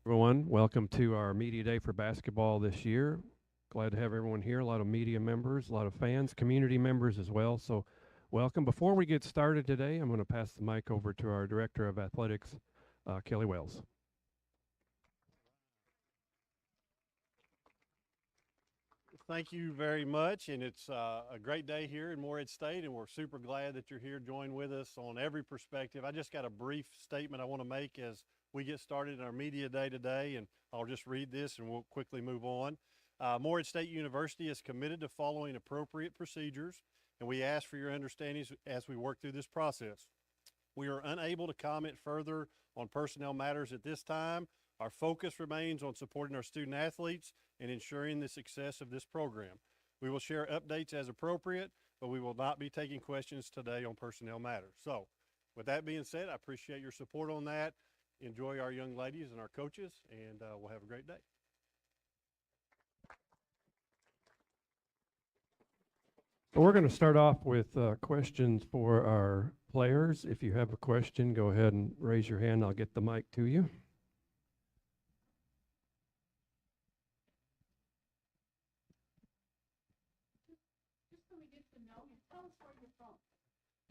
Everyone, welcome to our media day for basketball this year. Glad to have everyone here. A lot of media members, a lot of fans, community members as well. So, welcome. Before we get started today, I'm going to pass the mic over to our Director of Athletics, Kelly Wells. Thank you very much, and it's a great day here in Morehead State, and we're super glad that you're here joining with us on every perspective. I just got a brief statement I want to make as we get started in our media day today, and I'll just read this and we'll quickly move on. Morehead State University is committed to following appropriate procedures, and we ask for your understanding as we work through this process. We are unable to comment further on personnel matters at this time. Our focus remains on supporting our student athletes and ensuring the success of this program. We will share updates as appropriate, but we will not be taking questions today on personnel matters. So, with that being said, I appreciate your support on that. Enjoy our young ladies and our coaches, and we'll have a great day. We're going to start off with questions for our players. If you have a question, go ahead and raise your hand. I'll get the mic to you.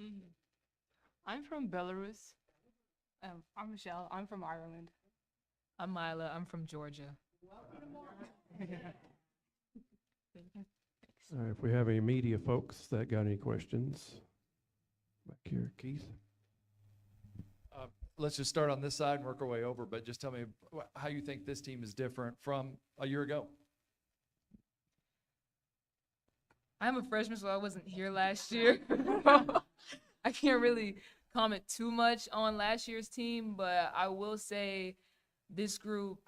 Mm-hmm. I'm from Belarus. I'm Michelle. I'm from Ireland. I'm Mila. I'm from Georgia. Thank you. All right, if we have any media folks that got any questions, back here, Keith. Let's just start on this side and work our way over, but just tell me how you think this team is different from a year ago. I'm a freshman, so I wasn't here last year. I can't really comment too much on last year's team, but I will say this group,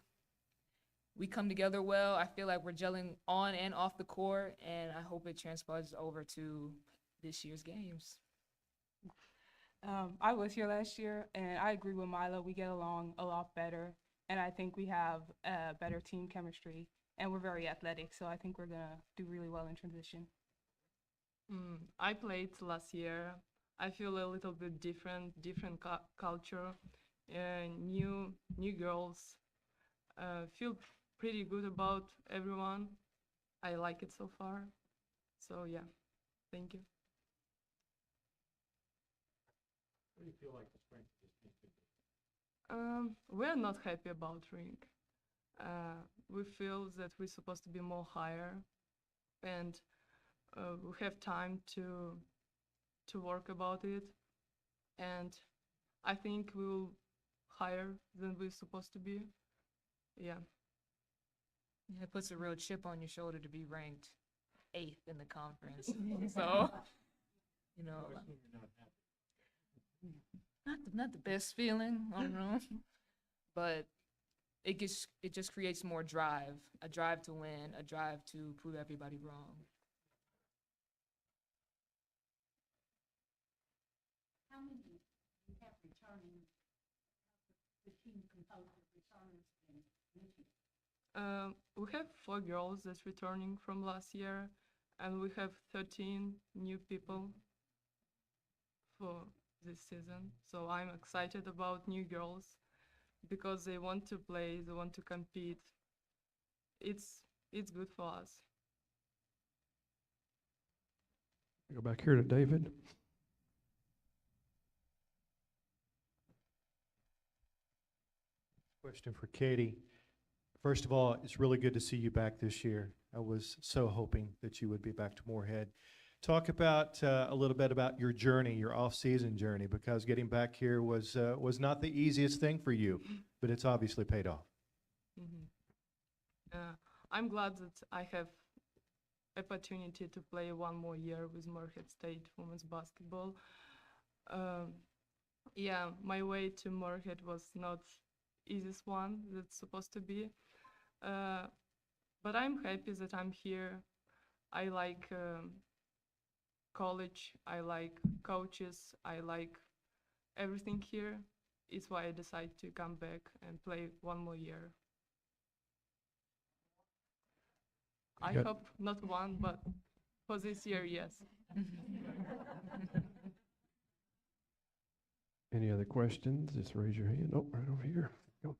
we come together well. I feel like we're gelling on and off the court, and I hope it transposes over to this year's games. I was here last year, and I agree with Milo. We get along a lot better, and I think we have better team chemistry, and we're very athletic, so I think we're going to do really well in transition. I played last year. I feel a little bit different culture, new girls. Feel pretty good about everyone. I like it so far. So yeah, thank you. What do you feel like the strength of this team could be? We're not happy about rink. We feel that we're supposed to be more higher, and we have time to work about it. And I think we will higher than we're supposed to be. Yeah. Yeah, it puts a real chip on your shoulder to be ranked 8th in the conference. So, you know, not the best feeling, I don't know, but it just creates more drive, a drive to win, a drive to prove everybody wrong. How many you have returning, the team composed of returners and Michigan? We have 4 girls that's returning from last year, and we have 13 new people for this season. So I'm excited about new girls because they want to play, they want to compete. It's good for us. Go back here to David. Question for Katie. First of all, it's really good to see you back this year. I was so hoping that you would be back to Morehead. Talk about a little bit about your journey, your off-season journey, because getting back here was not the easiest thing for you, but it's obviously paid off. I'm glad that I have opportunity to play one more year with Morehead State women's basketball. Yeah, my way to Morehead was not easiest one that's supposed to be. But I'm happy that I'm here. I like college, I like coaches, I like everything here. It's why I decided to come back and play one more year. I hope not one, but for this year, yes. Any other questions? Just raise your hand. Oh, right over here. Go.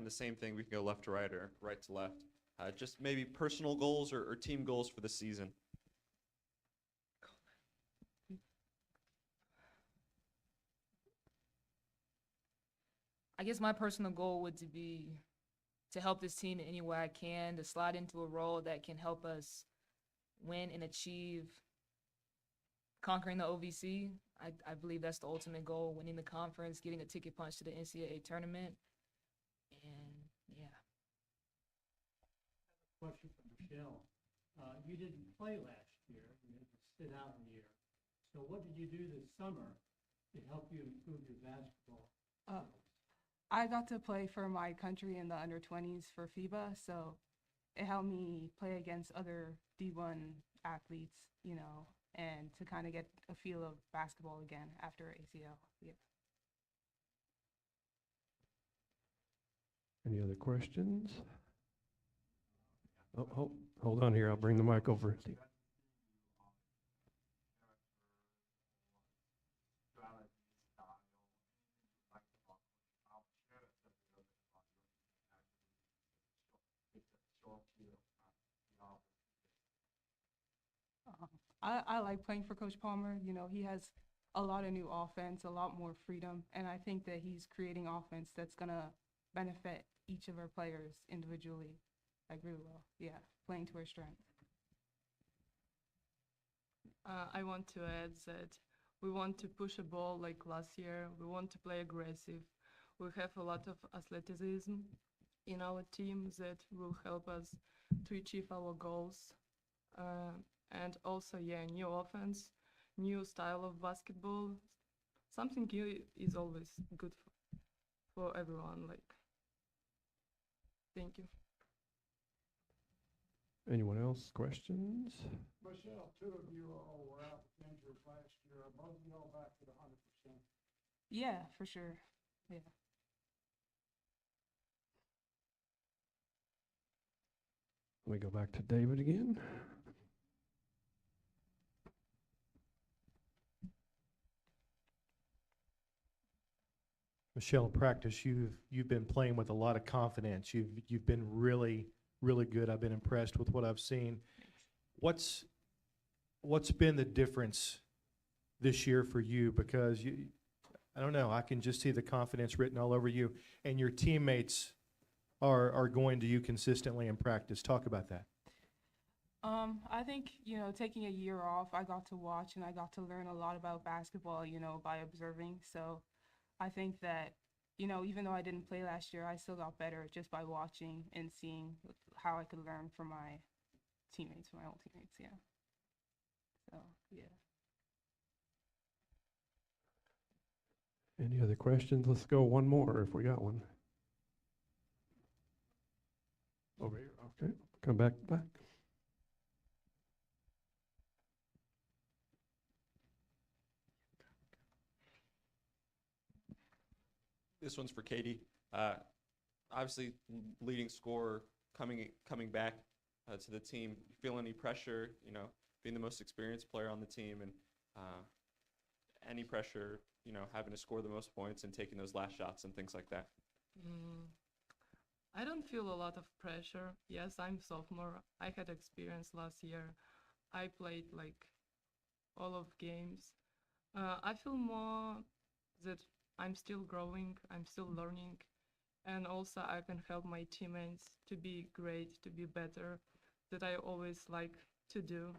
the same thing, we can go left to right or right to left. Just maybe personal goals or team goals for the season. I guess my personal goal would to be to help this team in any way I can, to slide into a role that can help us win and achieve conquering the OVC. I believe that's the ultimate goal, winning the conference, getting a ticket punch to the NCAA tournament. And yeah. Question from Michelle. You didn't play last year. You had to sit out a year. So what did you do this summer to help you improve your basketball? I got to play for my country in the under-20s for FIBA, so it helped me play against other D1 athletes, you know, and to kind of get a feel of basketball again after ACL. Yeah. Any other questions? Oh, hold on here. I'll bring the mic over. I like playing for Coach Palmer. You know, he has a lot of new offense, a lot more freedom, and I think that he's creating offense that's going to benefit each of our players individually, like really well. Yeah, playing to our strength. I want to add that we want to push a ball like last year. We want to play aggressive. We have a lot of athleticism in our team that will help us to achieve our goals. And also, yeah, new offense, new style of basketball. Something new is always good for everyone. Like, thank you. Anyone else? Questions? Michelle, two of you all were out with injuries last year. Are both of y'all back at 100%? Yeah, for sure. Yeah. Let me go back to David again. Michelle, in practice, you've been playing with a lot of confidence. You've been really good. I've been impressed with what I've seen. What's been the difference this year for you? Because I don't know, I can just see the confidence written all over you, and your teammates are going to you consistently in practice. Talk about that. I think, you know, taking a year off, I got to watch and I got to learn a lot about basketball, you know, by observing. So I think that, you know, even though I didn't play last year, I still got better just by watching and seeing how I could learn from my teammates, my old teammates, yeah. So, yeah. Any other questions? Let's go one more if we got one. Over here, okay. Come back. This one's for Katie. Obviously, leading scorer coming back to the team. You feel any pressure, you know, being the most experienced player on the team, and any pressure, you know, having to score the most points and taking those last shots and things like that? I don't feel a lot of pressure. Yes, I'm sophomore. I had experience last year. I played like all of games. I feel more that I'm still growing, I'm still learning, and also I can help my teammates to be great, to be better, that I always like to do.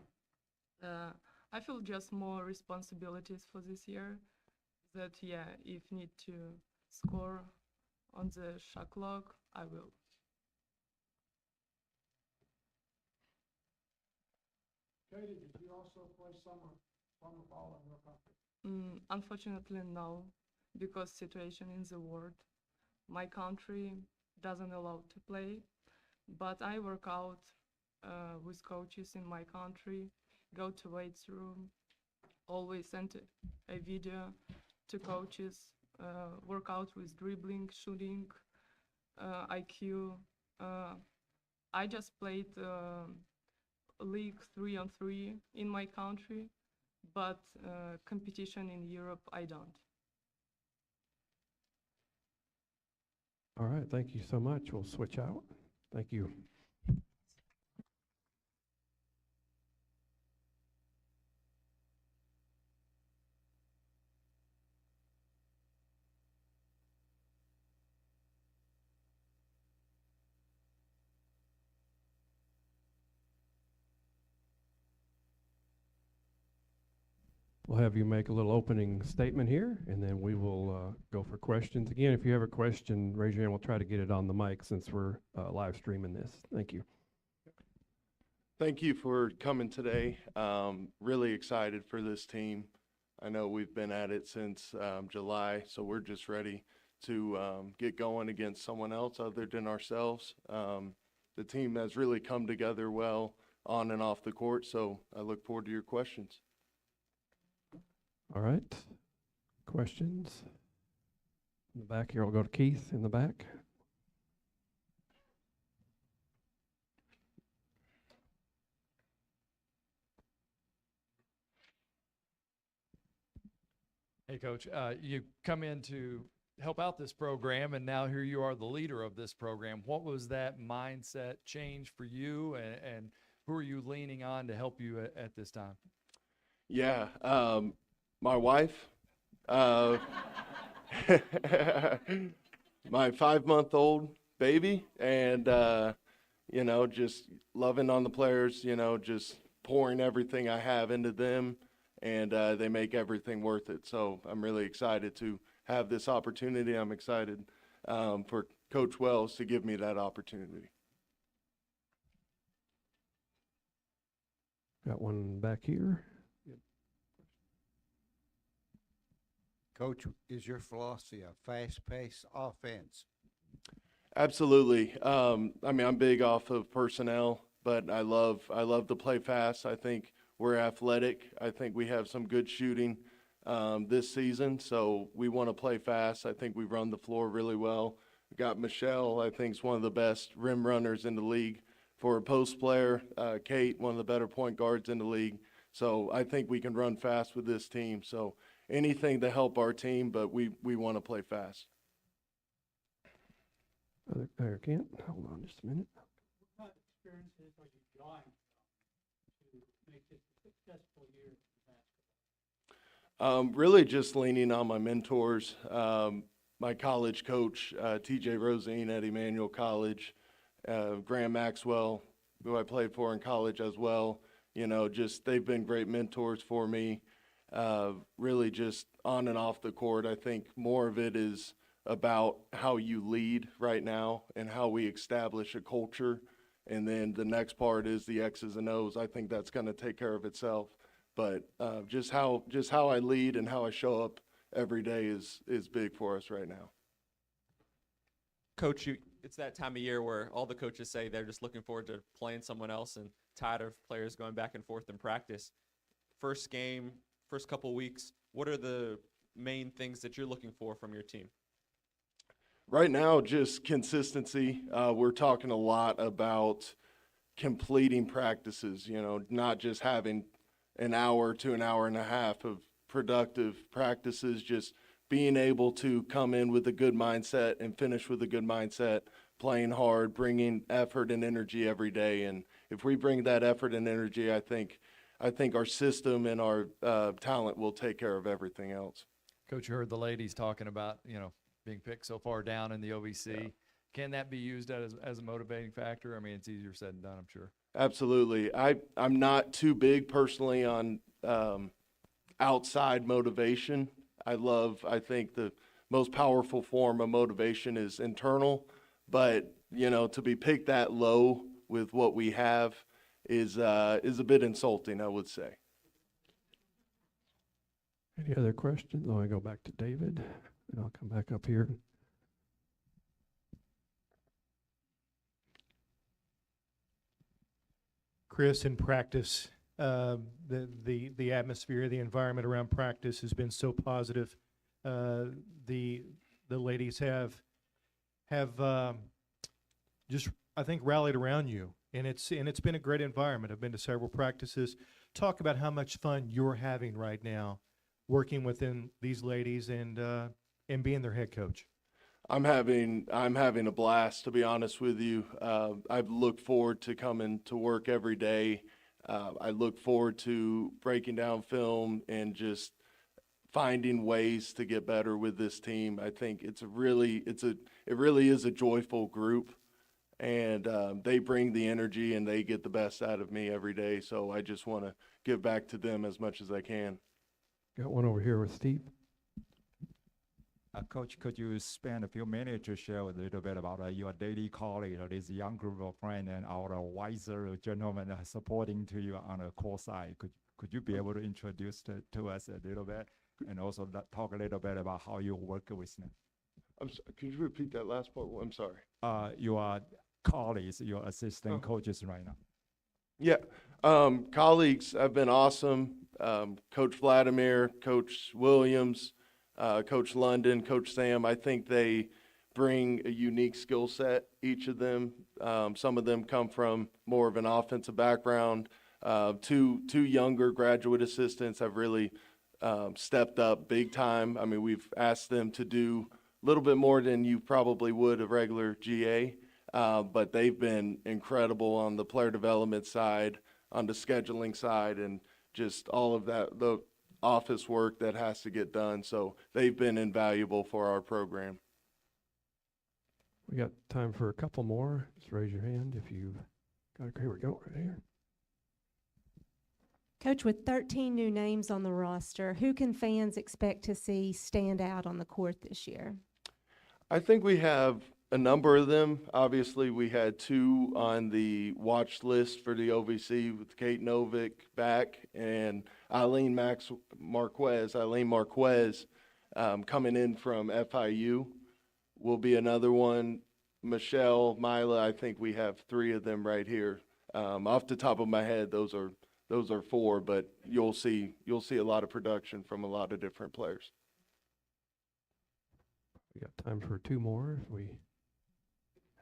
I feel just more responsibilities for this year, that yeah, if need to score on the shot clock, I will. Katie, did you also play summer ball in your country? Unfortunately, no, because situation in the world, my country doesn't allow to play, but I work out with coaches in my country, go to weights room, always send a video to coaches, work out with dribbling, shooting, IQ. I just played league 3-on-3 in my country, but competition in Europe I don't. All right, thank you so much. We'll switch out. Thank you. We'll have you make a little opening statement here, and then we will go for questions. Again, if you have a question, raise your hand. We'll try to get it on the mic since we're live streaming this. Thank you. Thank you for coming today. Really excited for this team. I know we've been at it since July, so we're just ready to get going against someone else other than ourselves. The team has really come together well on and off the court, so I look forward to your questions. All right. Questions? In the back here, we'll go to Keith in the back. Hey, Coach, you come in to help out this program, and now here you are the leader of this program. What was that mindset change for you, and who are you leaning on to help you at this time? Yeah, my wife, my 5-month-old baby, and, you know, just loving on the players, you know, just pouring everything I have into them, and they make everything worth it. So I'm really excited to have this opportunity. I'm excited for Coach Wells to give me that opportunity. Got one back here. Coach, is your philosophy a fast-paced offense? Absolutely. I mean, I'm big off of personnel, but I love to play fast. I think we're athletic. I think we have some good shooting this season, so we want to play fast. I think we run the floor really well. We got Michelle, I think, is one of the best rim runners in the league for a post player. Kate, one of the better point guards in the league. So I think we can run fast with this team. So anything to help our team, but we want to play fast. Other Kent, hold on just a minute. What kind of experiences are you drawing from to make this a successful year for basketball? Really just leaning on my mentors, my college coach, TJ Rosine at Emmanuel College, Graham Maxwell, who I played for in college as well. You know, just they've been great mentors for me. Really just on and off the court. I think more of it is about how you lead right now and how we establish a culture. And then the next part is the X's and O's. I think that's going to take care of itself. But just how I lead and how I show up every day is big for us right now. Coach, it's that time of year where all the coaches say they're just looking forward to playing someone else and tired of players going back and forth in practice. First game, first couple weeks, what are the main things that you're looking for from your team? Right now, just consistency. We're talking a lot about completing practices, you know, not just having an hour to an hour and a half of productive practices, just being able to come in with a good mindset and finish with a good mindset, playing hard, bringing effort and energy every day. And if we bring that effort and energy, I think our system and our talent will take care of everything else. Coach, you heard the ladies talking about, you know, being picked so far down in the OVC. Yeah. Can that be used as a motivating factor? I mean, it's easier said than done, I'm sure. Absolutely. I'm not too big personally on outside motivation. I think the most powerful form of motivation is internal, but, you know, to be picked that low with what we have is a bit insulting, I would say. Any other questions? I want to go back to David, and I'll come back up here. Chris, in practice, the atmosphere, the environment around practice has been so positive. The ladies have just, I think, rallied around you, and it's been a great environment. I've been to several practices. Talk about how much fun you're having right now, working within these ladies and being their head coach. I'm having a blast, to be honest with you. I look forward to coming to work every day. I look forward to breaking down film and just finding ways to get better with this team. I think it really is a joyful group, and they bring the energy and they get the best out of me every day. So I just want to give back to them as much as I can. Got one over here with Steve. Coach, could you spend a few minutes to share a little bit about your daily calling, this young group of friends and our wiser gentlemen supporting to you on the core side? Could you be able to introduce to us a little bit and also talk a little bit about how you work with them? Could you repeat that last part? I'm sorry. Your colleagues, your assistant coaches right now. Yeah, colleagues have been awesome. Coach Vladimir, Coach Williams, Coach London, Coach Sam, I think they bring a unique skill set, each of them. Some of them come from more of an offensive background. Two younger graduate assistants have really stepped up big time. I mean, we've asked them to do a little bit more than you probably would a regular GA, but they've been incredible on the player development side, on the scheduling side, and just all of that, the office work that has to get done. So they've been invaluable for our program. We got time for a couple more. Just raise your hand if you've got. Here we go, right here. Coach, with 13 new names on the roster, who can fans expect to see stand out on the court this year? I think we have a number of them. Obviously, we had two on the watch list for the OVC with Kate Novick back and Eileen Marquez coming in from FIU will be another one. Michelle, Mila, I think we have three of them right here. Off the top of my head, those are four, but you'll see a lot of production from a lot of different players. We got time for two more if we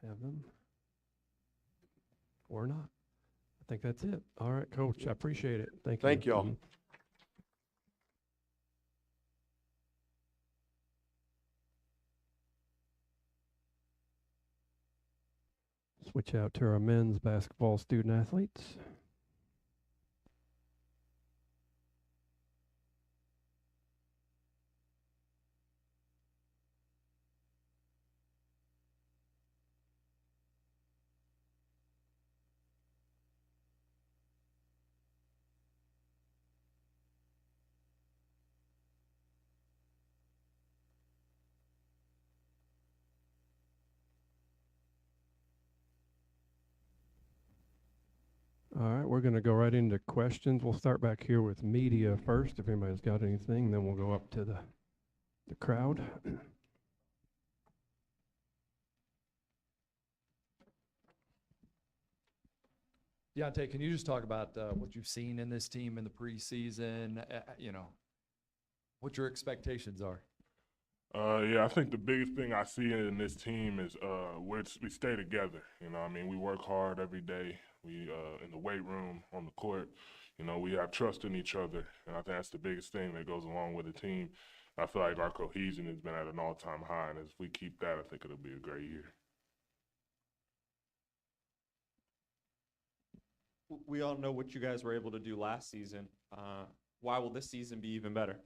have them. Or not. I think that's it. All right, Coach, I appreciate it. Thank you. Thank y'all. Switch out to our men's basketball student athletes. All right, we're going to go right into questions. We'll start back here with media first, if anybody's got anything. Then we'll go up to the crowd. Deontay, can you just talk about what you've seen in this team in the preseason? What your expectations are. Yeah, I think the biggest thing I see in this team is we stay together. I mean, we work hard every day. We in the weight room, on the court, we have trust in each other, and I think that's the biggest thing that goes along with the team. I feel like our cohesion has been at an all-time high, and as we keep that, I think it'll be a great year. We all know what you guys were able to do last season. Why will this season be even better?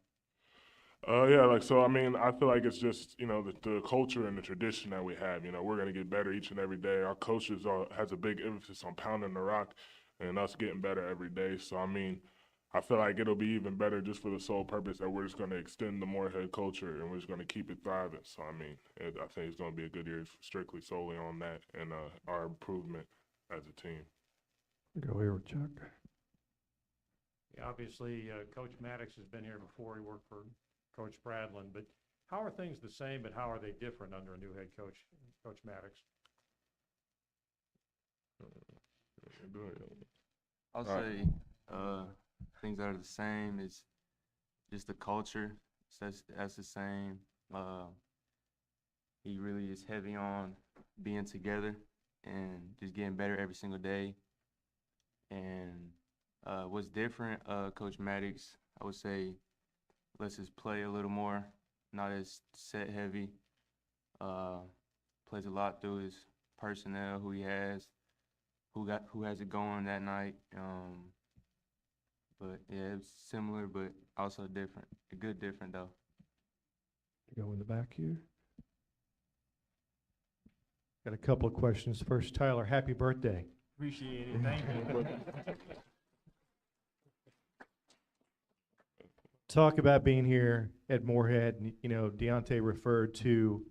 Yeah, I mean, I feel like it's just, the culture and the tradition that we have. We're going to get better each and every day. Our coaches has a big emphasis on pounding the rock and us getting better every day. So, I mean, I feel like it'll be even better just for the sole purpose that we're just going to extend the Morehead culture and we're just going to keep it thriving. So, I mean, I think it's going to be a good year strictly solely on that and our improvement as a team. Go here with Chuck. Yeah, obviously, Coach Maddox has been here before. He worked for Coach Bradlin, but how are things the same, but how are they different under a new head coach, Coach Maddox? I'll say things that are the same is just the culture. That's the same. He really is heavy on being together and just getting better every single day. And what's different, Coach Maddox, I would say, lets us play a little more, not as set heavy. plays a lot through his personnel, who he has, who has it going that night. But yeah, it's similar, but also different. A good different though. Go in the back here. Got a couple of questions. First, Tyler, happy birthday. Appreciate it. Thank you. Talk about being here at Morehead. And, you know, Deontay referred to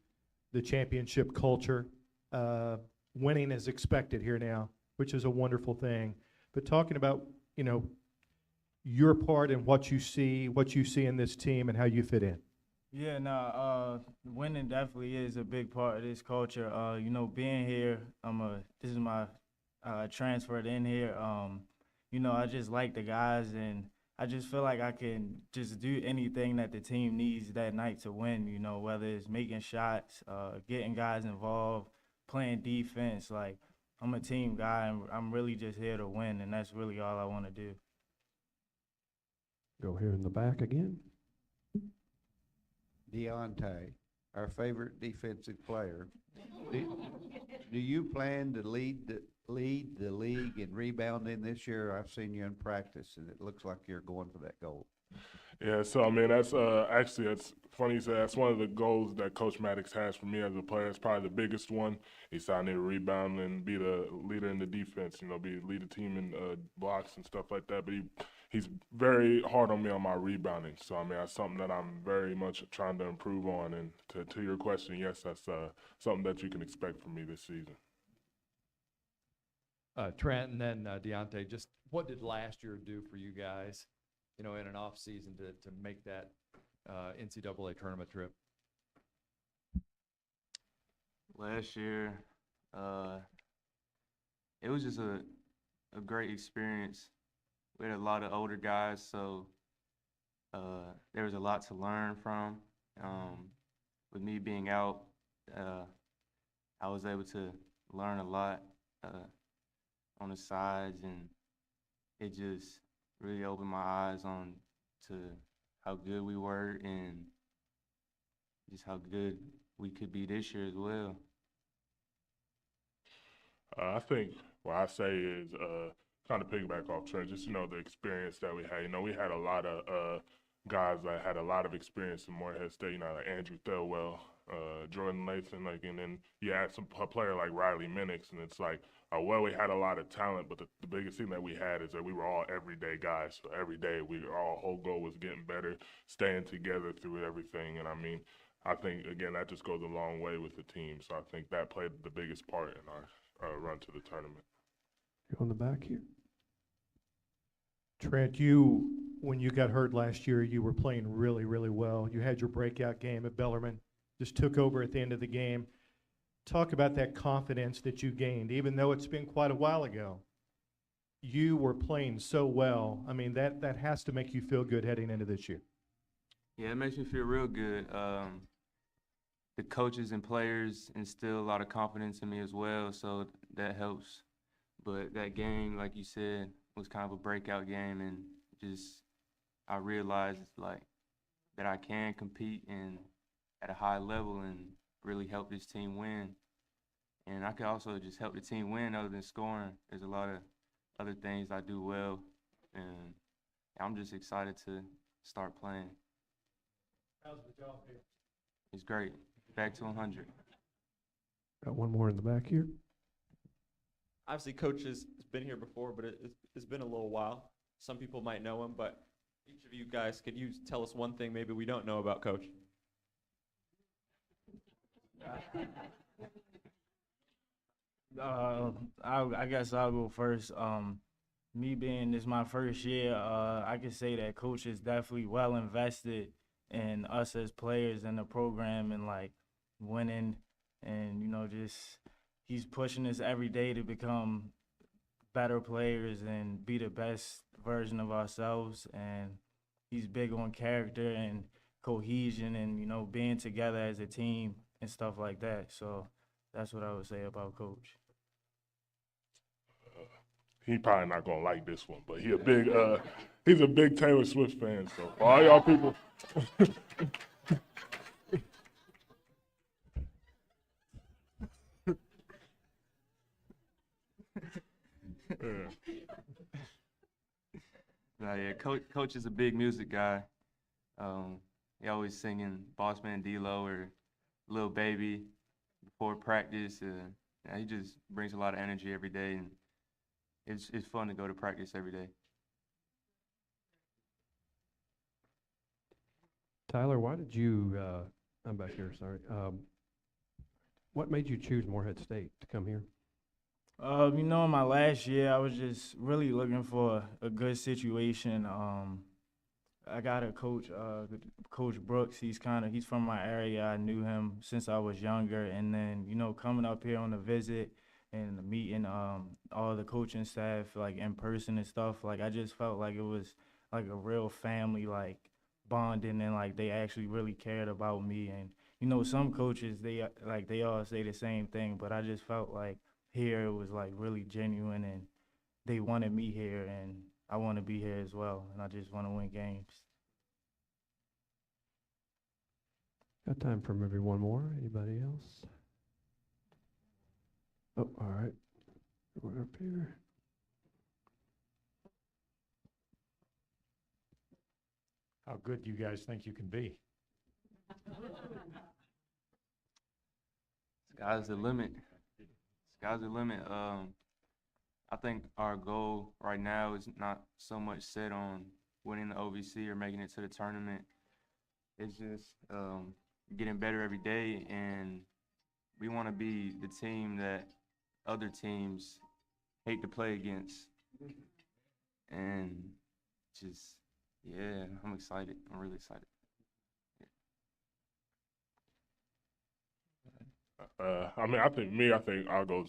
the championship culture. Winning is expected here now, which is a wonderful thing. But talking about, you know, your part and what you see in this team and how you fit in. Yeah, winning definitely is a big part of this culture. You know, being here, this is my transferred in here. You know, I just like the guys, and I just feel like I can just do anything that the team needs that night to win. You know, whether it's making shots, getting guys involved, playing defense. Like, I'm a team guy, and I'm really just here to win, and that's really all I want to do. Go here in the back again. Deontay, our favorite defensive player. Do you plan to lead the league in rebounding this year? I've seen you in practice, and it looks like you're going for that goal. Yeah, so I mean, that's actually, it's funny you say that's one of the goals that Coach Maddox has for me as a player. It's probably the biggest one. He said I need to rebound and be the leader in the defense, you know, lead the team in blocks and stuff like that. But he's very hard on me on my rebounding. So, I mean, that's something that I'm very much trying to improve on. And to your question, yes, that's something that you can expect from me this season. Trent, and then Deontay, just what did last year do for you guys, you know, in an off season to make that NCAA tournament trip? Last year, it was just a great experience. We had a lot of older guys, so there was a lot to learn from. With me being out, I was able to learn a lot on the sides, and it just really opened my eyes on to how good we were and just how good we could be this year as well. I think what I say is kind of piggyback off Trent, just, you know, the experience that we had. You know, we had a lot of guys that had a lot of experience in Morehead State, you know, like Andrew Thelwell, Jordan Lathan, like, and then you had a player like Riley Minix, and it's like, well, we had a lot of talent, but the biggest thing that we had is that we were all everyday guys. So every day, our whole goal was getting better, staying together through everything. And I mean, I think, again, that just goes a long way with the team. So I think that played the biggest part in our run to the tournament. Go in the back here. Trent, when you got hurt last year, you were playing really, really well. You had your breakout game at Bellarmine, just took over at the end of the game. Talk about that confidence that you gained, even though it's been quite a while ago. You were playing so well. I mean, that has to make you feel good heading into this year. Yeah, it makes me feel real good. The coaches and players instill a lot of confidence in me as well, so that helps. But that game, like you said, was kind of a breakout game, and just I realized like that I can compete and at a high level and really help this team win. And I could also just help the team win other than scoring. There's a lot of other things I do well, and I'm just excited to start playing. How's the job here? It's great. Back to 100. Got one more in the back here. Obviously, Coach has been here before, but it's been a little while. Some people might know him, but each of you guys, could you tell us one thing maybe we don't know about Coach? I guess I'll go first. Me being this my first year, I can say that Coach is definitely well invested in us as players in the program and like winning, and you know, just he's pushing us every day to become better players and be the best version of ourselves. And he's big on character and cohesion and, you know, being together as a team and stuff like that. So that's what I would say about Coach. He probably not gonna like this one, but he's a big Taylor Swift fan. So for all y'all people, Yeah, coach is a big music guy. He always singing Boss Man D-Lo or Lil Baby before practice. Yeah, he just brings a lot of energy every day, and it's fun to go to practice every day. Tyler, why did you, I'm back here, sorry. What made you choose Morehead State to come here? You know, in my last year, I was just really looking for a good situation. I got a coach, Coach Brooks. He's from my area. I knew him since I was younger, and then coming up here on a visit and meeting all the coaching staff like in person and stuff. Like I just felt like it was like a real family like bonding, and like they actually really cared about me. And some coaches they all say the same thing, but I just felt like here it was like really genuine, and they wanted me here, and I want to be here as well, and I just want to win games. Got time for maybe one more. Anybody else? Oh, all right. We're up here. How good do you guys think you can be? Sky's the limit. Sky's the limit. I think our goal right now is not so much set on winning the OVC or making it to the tournament. It's just getting better every day, and we want to be the team that other teams hate to play against. And just, yeah, I'm excited. I'm really excited. Our goal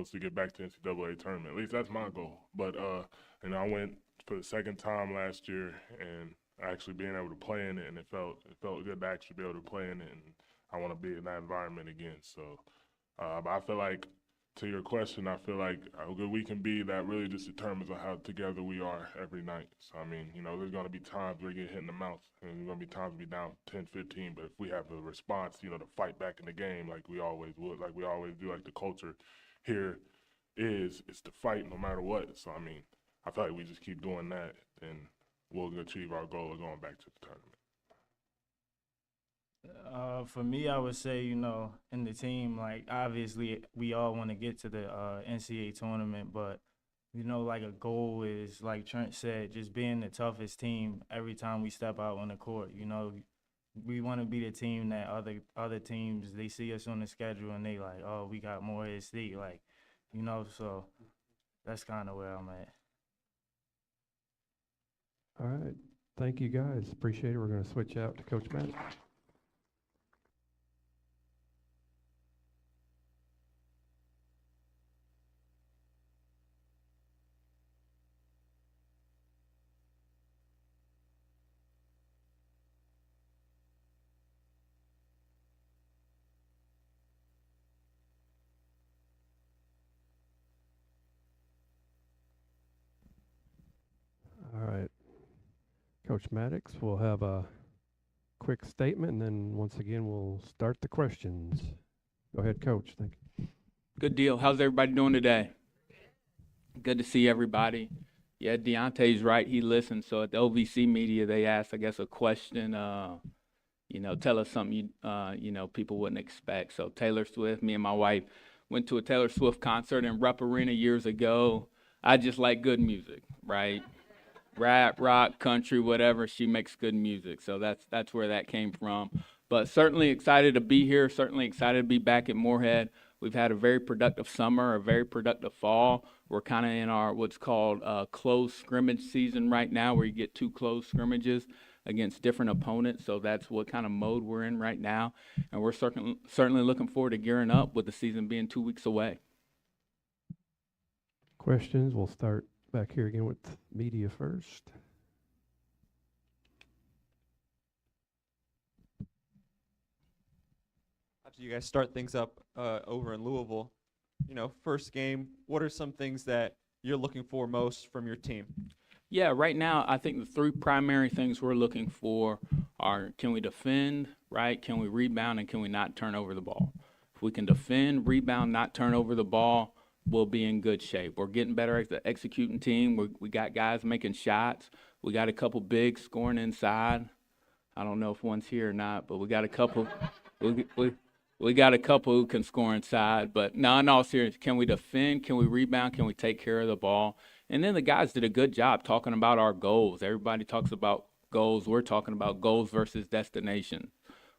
is to get back to NCAA tournament. At least that's my goal. But I went for the second time last year, and actually being able to play in it, and it felt good to actually be able to play in it, and I want to be in that environment again. So, but I feel like, to your question, I feel like how good we can be, that really just determines on how together we are every night. So, I mean, there's going to be times where you get hit in the mouth, and there's going to be times we down 10, 15, but if we have a response, to fight back in the game like we always would, like we always do, like the culture here is to fight no matter what. So, I mean, I feel like we just keep doing that, and we'll achieve our goal of going back to the tournament. For me, I would say, in the team, like, obviously, we all want to get to the NCAA tournament, but, like, a goal is, like Trent said, just being the toughest team every time we step out on the court. We want to be the team that other teams, they see us on the schedule, and they like, oh, we got Morehead State, like, so that's kind of where I'm at. All right. Thank you, guys. Appreciate it. We're going to switch out to Coach Matt. All right. Coach Maddox will have a quick statement, and then once again, we'll start the questions. Go ahead, Coach. Thank you. Good deal. How's everybody doing today? Good to see everybody. Yeah, Deontay's right. He listened. So at the OVC media, they asked, I guess, a question, tell us something, people wouldn't expect. So Taylor Swift, me and my wife went to a Taylor Swift concert in Rupp Arena years ago. I just like good music, right? Rap, rock, country, whatever. She makes good music. So that's where that came from. But certainly excited to be here. Certainly excited to be back at Morehead. We've had a very productive summer, a very productive fall. We're kind of in our what's called closed scrimmage season right now, where you get 2 closed scrimmages against different opponents. So that's what kind of mode we're in right now. And we're certainly looking forward to gearing up with the season being 2 weeks away. Questions? We'll start back here again with media first. After you guys start things up over in Louisville, first game, what are some things that you're looking for most from your team? Yeah, right now, I think the 3 primary things we're looking for are, can we defend, right? Can we rebound, and can we not turn over the ball? If we can defend, rebound, not turn over the ball, we'll be in good shape. We're getting better as the executing team. We got guys making shots. We got a couple bigs scoring inside. I don't know if one's here or not, but we got a couple. We got a couple who can score inside. But no, in all seriousness, can we defend? Can we rebound? Can we take care of the ball? And then the guys did a good job talking about our goals. Everybody talks about goals. We're talking about goals versus destination.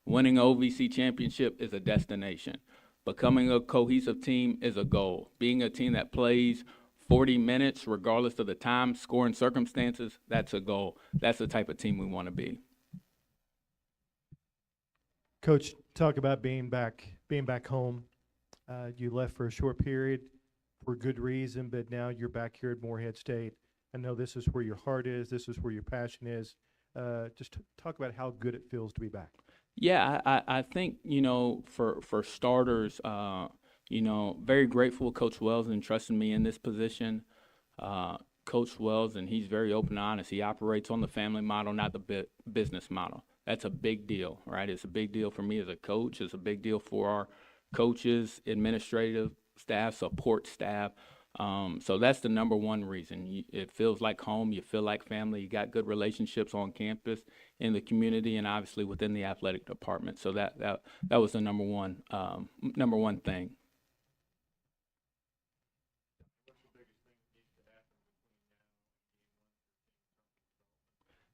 Winning OVC championship is a destination. Becoming a cohesive team is a goal. Being a team that plays 40 minutes, regardless of the time, scoring circumstances, that's a goal. That's the type of team we want to be. Coach, talk about being back home. You left for a short period for good reason, but now you're back here at Morehead State. I know this is where your heart is. This is where your passion is. Just talk about how good it feels to be back. Yeah, I think, for starters, very grateful Coach Wells entrusting me in this position. Coach Wells, and he's very open and honest. He operates on the family model, not the business model. That's a big deal, right? It's a big deal for me as a coach. It's a big deal for our coaches, administrative staff, support staff. So that's the number one reason. It feels like home. You feel like family. You got good relationships on campus, in the community, and obviously within the athletic department. So that was the number one thing.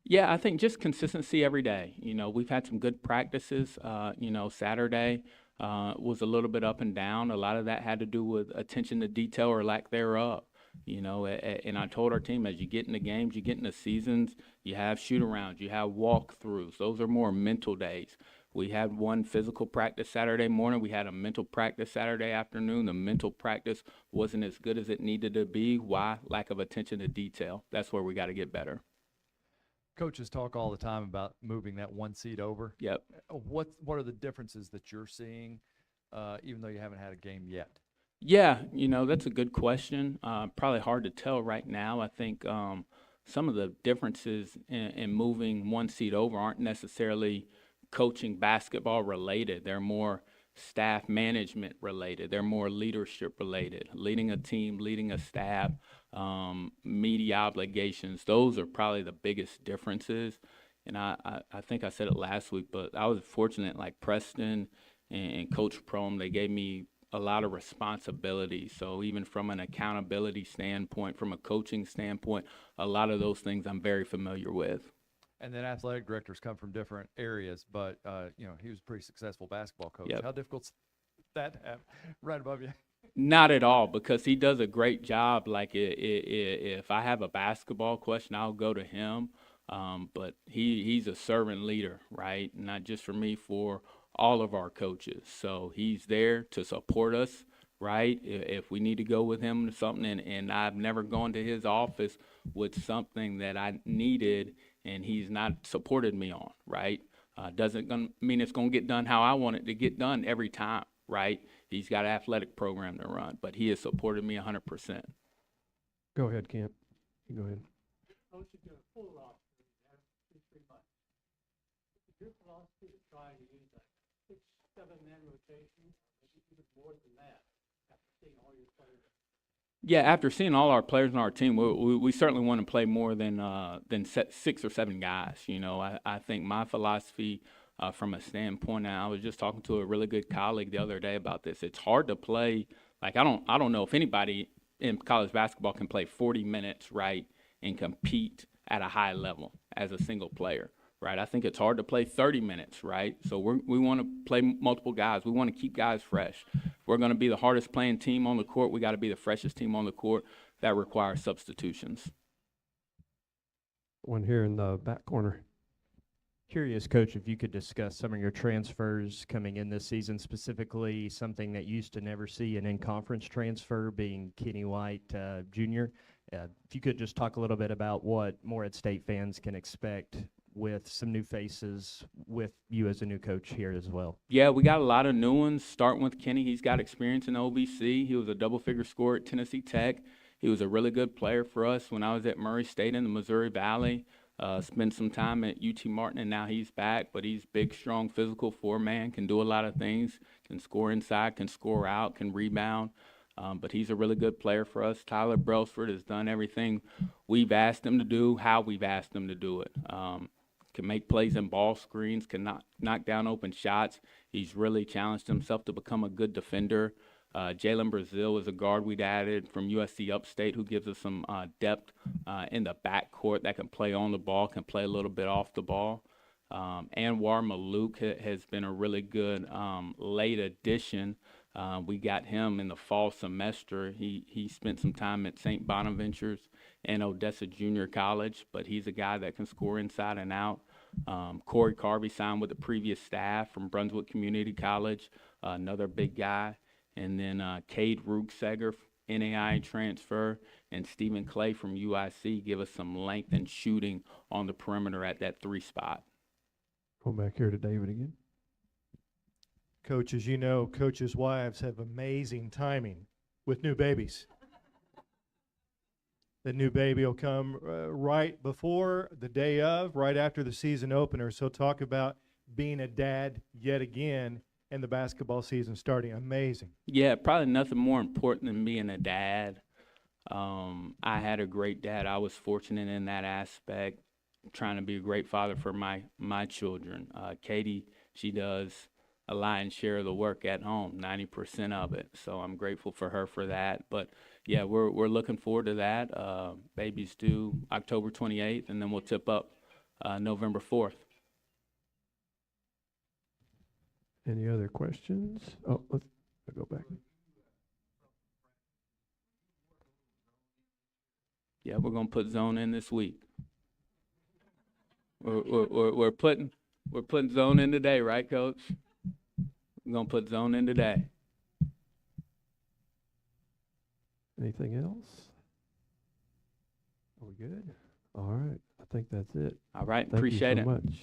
Yeah, I think just consistency every day. We've had some good practices. Saturday was a little bit up and down. A lot of that had to do with attention to detail or lack thereof. And I told our team, as you get into games, you get into seasons, you have shoot-arounds, you have walkthroughs. Those are more mental days. We had one physical practice Saturday morning. We had a mental practice Saturday afternoon. The mental practice wasn't as good as it needed to be. Why? Lack of attention to detail. That's where we got to get better. Coaches talk all the time about moving that one seat over. Yep. What are the differences that you're seeing, even though you haven't had a game yet? Yeah, that's a good question. Probably hard to tell right now. I think some of the differences in moving one seat over aren't necessarily coaching basketball related. They're more staff management related. They're more leadership related. Leading a team, leading a staff, media obligations. Those are probably the biggest differences. And I think I said it last week, but I was fortunate, like Preston and Coach Prom, they gave me a lot of responsibility. So even from an accountability standpoint, from a coaching standpoint, a lot of those things I'm very familiar with. And then athletic directors come from different areas, but he was a pretty successful basketball coach. Yep. How difficult's that to have right above you? Not at all, because he does a great job. Like if I have a basketball question, I'll go to him. But he's a servant leader, right? Not just for me, for all of our coaches. So he's there to support us, right? If we need to go with him to something, and I've never gone to his office with something that I needed and he's not supported me on, right? Doesn't mean it's going to get done how I want it to get done every time, right? He's got an athletic program to run, but he has supported me 100%. Go ahead, Camp. You go ahead. Coach, you do a full roster in 3 months. Is your philosophy to try to use a 6-7-man rotation, or maybe even more than that, after seeing all your players? Yeah, after seeing all our players on our team, we certainly want to play more than 6 or 7 guys. I think my philosophy from a standpoint, and I was just talking to a really good colleague the other day about this. It's hard to play. Like I don't know if anybody in college basketball can play 40 minutes, right, and compete at a high level as a single player, right? I think it's hard to play 30 minutes, right? So we want to play multiple guys. We want to keep guys fresh. If we're going to be the hardest playing team on the court, we got to be the freshest team on the court. That requires substitutions. One here in the back corner. Curious, Coach, if you could discuss some of your transfers coming in this season, specifically something that you used to never see, an in-conference transfer being Kenny White Jr. If you could just talk a little bit about what Morehead State fans can expect with some new faces, with you as a new coach here as well. Yeah, we got a lot of new ones, starting with Kenny. He's got experience in OVC. He was a double-figure scorer at Tennessee Tech. He was a really good player for us when I was at Murray State in the Missouri Valley. Spent some time at UT Martin, and now he's back. But he's big, strong, physical, 4-man, can do a lot of things, can score inside, can score out, can rebound. But he's a really good player for us. Tyler Brailsford has done everything we've asked him to do, how we've asked him to do it. Can make plays in ball screens, can knock down open shots. He's really challenged himself to become a good defender. Jalen Brazil is a guard we'd added from USC Upstate who gives us some depth in the backcourt that can play on the ball, can play a little bit off the ball. Anwar Malouk has been a really good late addition. We got him in the fall semester. He spent some time at St. Bonaventures and Odessa Junior College, but he's a guy that can score inside and out. Corey Carvey signed with the previous staff from Brunswick Community College, another big guy. And then Cade Ruegseger, NAI transfer, and Stephen Clay from UIC give us some length and shooting on the perimeter at that 3 spot. Go back here to David again. Coach, as you know, coaches' wives have amazing timing with new babies. The new baby will come right before, the day of, right after the season opener. So talk about being a dad yet again and the basketball season starting. Amazing. Yeah, probably nothing more important than being a dad. I had a great dad. I was fortunate in that aspect, trying to be a great father for my children. Katie, she does a lion's share of the work at home, 90% of it. So I'm grateful for her for that. But yeah, we're looking forward to that. Baby's due October 28th, and then we'll tip up November 4th. Any other questions? Oh, let's go back. Yeah, we're gonna put zone in this week. We're putting zone in today, right, Coach? We're gonna put zone in today. Anything else? Are we good? All right. I think that's it. All right, Thank appreciate you so it. much.